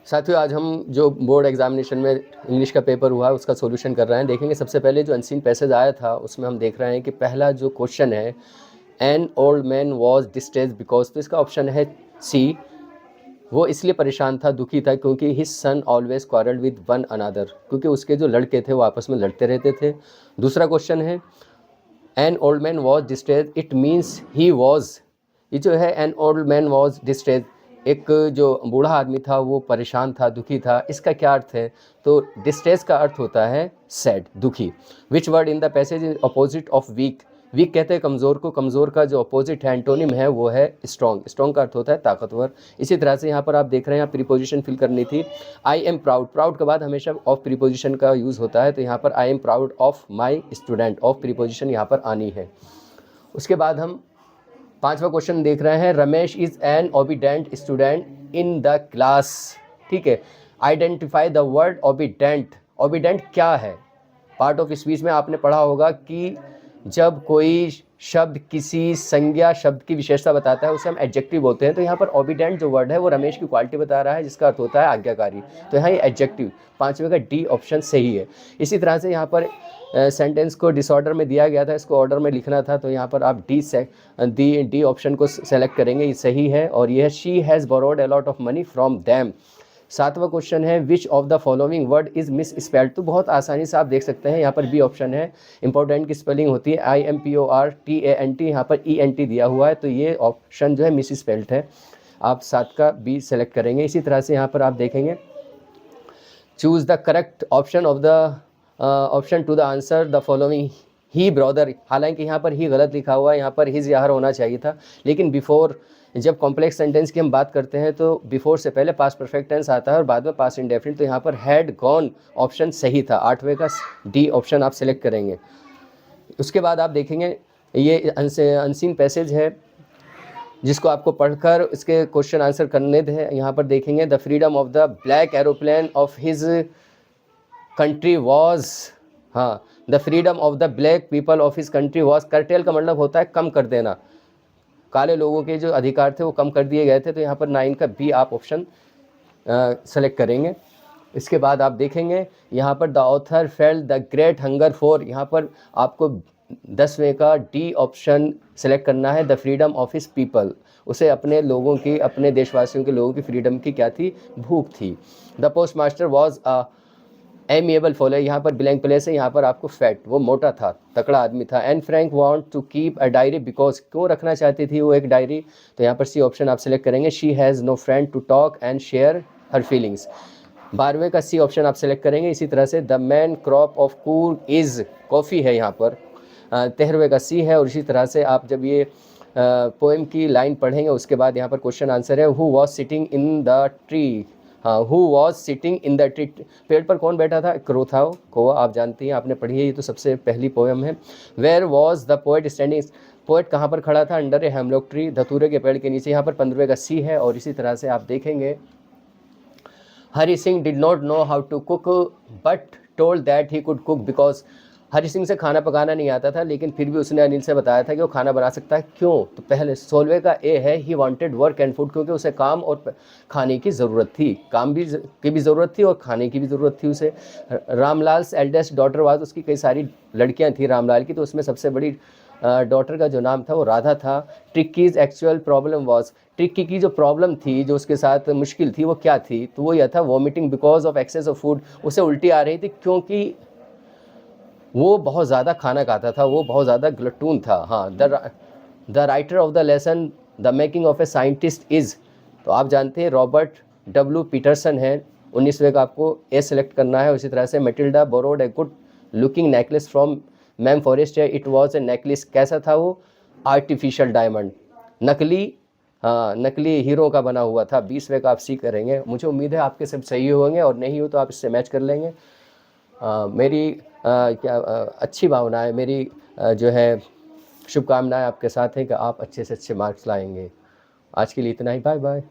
साथियों, आज हम जो बोर्ड एग्जामिनेशन में इंग्लिश का पेपर हुआ है उसका सॉल्यूशन कर रहे हैं। देखेंगे सबसे पहले जो अनसीन पैसेज आया था उसमें हम देख रहे हैं कि पहला जो क्वेश्चन है, an old man was distressed because, तो इसका ऑप्शन है सी, वो इसलिए परेशान था, दुखी था क्योंकि his son always quarrelled with one another, क्योंकि उसके जो लड़के थे वो आपस में लड़ते रहते थे। दूसरा क्वेश्चन है an old man was distressed, it means he was, ये जो है an old man was distressed, एक जो बूढ़ा आदमी था वो परेशान था, दुखी था, इसका क्या अर्थ है? तो डिस्ट्रेस का अर्थ होता है सैड, दुखी। Which word in the passage is opposite of weak, weak कहते हैं कमज़ोर को, कमज़ोर का जो अपोजिट है एंटोनिम है वो है स्ट्रॉन्ग, स्ट्रॉन्ग का अर्थ होता है ताकतवर। इसी तरह से यहाँ पर आप देख रहे हैं, यहाँ प्रीपोजिशन फिल करनी थी। आई एम प्राउड, प्राउड के बाद हमेशा ऑफ प्रीपोजिशन का यूज़ होता है, तो यहाँ पर I am proud of my student, of preposition यहाँ पर आनी है। उसके बाद हम पांचवा क्वेश्चन देख रहे हैं, Ramesh is an obedient student in the class. ठीक है, identify the word obedient, obedient क्या है? पार्ट ऑफ स्पीच में आपने पढ़ा होगा कि जब कोई शब्द किसी संज्ञा शब्द की विशेषता बताता है उसे हम एडजेक्टिव बोलते हैं। तो यहाँ पर ओबीडेंट जो वर्ड है वो रमेश की क्वालिटी बता रहा है, जिसका अर्थ होता है आज्ञाकारी, तो यहाँ ये एडजेक्टिव, पांचवे का डी ऑप्शन सही है। इसी तरह से यहाँ पर सेंटेंस को डिसऑर्डर में दिया गया था, इसको ऑर्डर में लिखना था, तो यहाँ पर आप डी ऑप्शन को सेलेक्ट करेंगे, ये सही है। और ये है she has borrowed a lot of money from them. सातवां क्वेश्चन है which of the following word is miss spelled, तो बहुत आसानी से आप देख सकते हैं, यहाँ पर बी ऑप्शन है। इंपॉर्टेंट की स्पेलिंग होती है IMPORTANT, यहाँ पर ENT दिया हुआ है, तो ये ऑप्शन जो है मिस स्पेल्ड है, आप 7 का बी सेलेक्ट करेंगे। इसी तरह से यहाँ पर आप देखेंगे choose the correct option of the option to the answer the following he brother, हालांकि यहाँ पर ही गलत लिखा हुआ है, यहाँ पर हिज यहाँ होना चाहिए था, लेकिन बिफोर, जब कॉम्प्लेक्स सेंटेंस की हम बात करते हैं तो बिफोर से पहले पास्ट परफेक्ट टेंस आता है और बाद में पास्ट इंडेफिनिट, तो यहाँ पर हैड गॉन ऑप्शन सही था, 8वें का डी ऑप्शन आप सेलेक्ट करेंगे। उसके बाद आप देखेंगे ये अनसीन पैसेज है जिसको आपको पढ़कर इसके क्वेश्चन आंसर करने थे। यहाँ पर देखेंगे the freedom of the black aeroplane of his country was, हाँ, the freedom of the black people of his country was, curtail का मतलब होता है कम कर देना, काले लोगों के जो अधिकार थे वो कम कर दिए गए थे, तो यहाँ पर 9 का बी आप ऑप्शन सेलेक्ट करेंगे। इसके बाद आप देखेंगे यहाँ पर the author felt the great hunger for, यहाँ पर आपको 10वें का डी ऑप्शन सेलेक्ट करना है, the freedom of his people, उसे अपने लोगों की, अपने देशवासियों के लोगों की फ्रीडम की क्या थी? भूख थी। The post master was amiable follow, यहाँ पर ब्लैंक प्लेस है, यहाँ पर आपको फैट, वो मोटा था, तकड़ा आदमी था। And Frank want to keep a diary because, क्यों रखना चाहती थी वो एक डायरी? तो यहाँ पर सी ऑप्शन आप सेलेक्ट करेंगे, she has no friend to talk and share her feelings, 12वें का सी ऑप्शन आप सेलेक्ट करेंगे। इसी तरह से the main crop of Coorg is, coffee है यहाँ पर, 13वें का सी है। और इसी तरह से आप जब ये पोएम की लाइन पढ़ेंगे उसके बाद यहाँ पर क्वेश्चन आंसर है who was sitting in the tree, हाँ, who was sitting in the tree, पेड़ पर कौन बैठा था? क्रो था, कौवा, आप जानती हैं, आपने पढ़ी है, ये तो सबसे पहली पोएम है। Where was the poet standing, poet कहाँ पर खड़ा था? अंडर ए हेमलॉक ट्री, धतूरे के पेड़ के नीचे, यहाँ पर 15वें का सी है। और इसी तरह से आप देखेंगे Hari Singh did not know how to cook but told that he could cook because, Hari Singh से खाना पकाना नहीं आता था लेकिन फिर भी उसने अनिल से बताया था कि वो खाना बना सकता है, क्यों? तो पहले 16वें का ए है, he wanted work and food, क्योंकि उसे काम और खाने की ज़रूरत थी, काम भी की भी ज़रूरत थी और खाने की भी ज़रूरत थी उसे। रामलाल एल्डेस्ट डॉटर वाज, उसकी कई सारी लड़कियां थी रामलाल की, तो उसमें सबसे बड़ी डॉटर का जो नाम था वो राधा था। ट्रिक्कीज एक्चुअल प्रॉब्लम वॉज, ट्रिक्की की जो प्रॉब्लम थी, जो उसके साथ मुश्किल थी, वो क्या थी? तो वो यह था vomiting because of excess of food, उसे उल्टी आ रही थी क्योंकि वो बहुत ज़्यादा खाना खाता था, वो बहुत ज़्यादा ग्लटून था। हाँ, the writer of the lesson the making of a scientist is, तो आप जानते हैं रॉबर्ट डब्ल्यू पीटरसन है, 19वें का आपको ए सेलेक्ट करना है। उसी तरह से Matilda borrowed a good looking necklace from ma'am forest, it was a necklace, कैसा था वो? आर्टिफिशियल डायमंड, नकली, हाँ, नकली हीरो का बना हुआ था। 20वें का आप सी करेंगे। मुझे उम्मीद है आपके सब सही होंगे और नहीं हो तो आप इससे मैच कर लेंगे। मेरी अच्छी भावनाएं, मेरी जो है शुभकामनाएं आपके साथ हैं कि आप अच्छे से अच्छे मार्क्स लाएंगे। आज के लिए इतना ही, बाय बाय।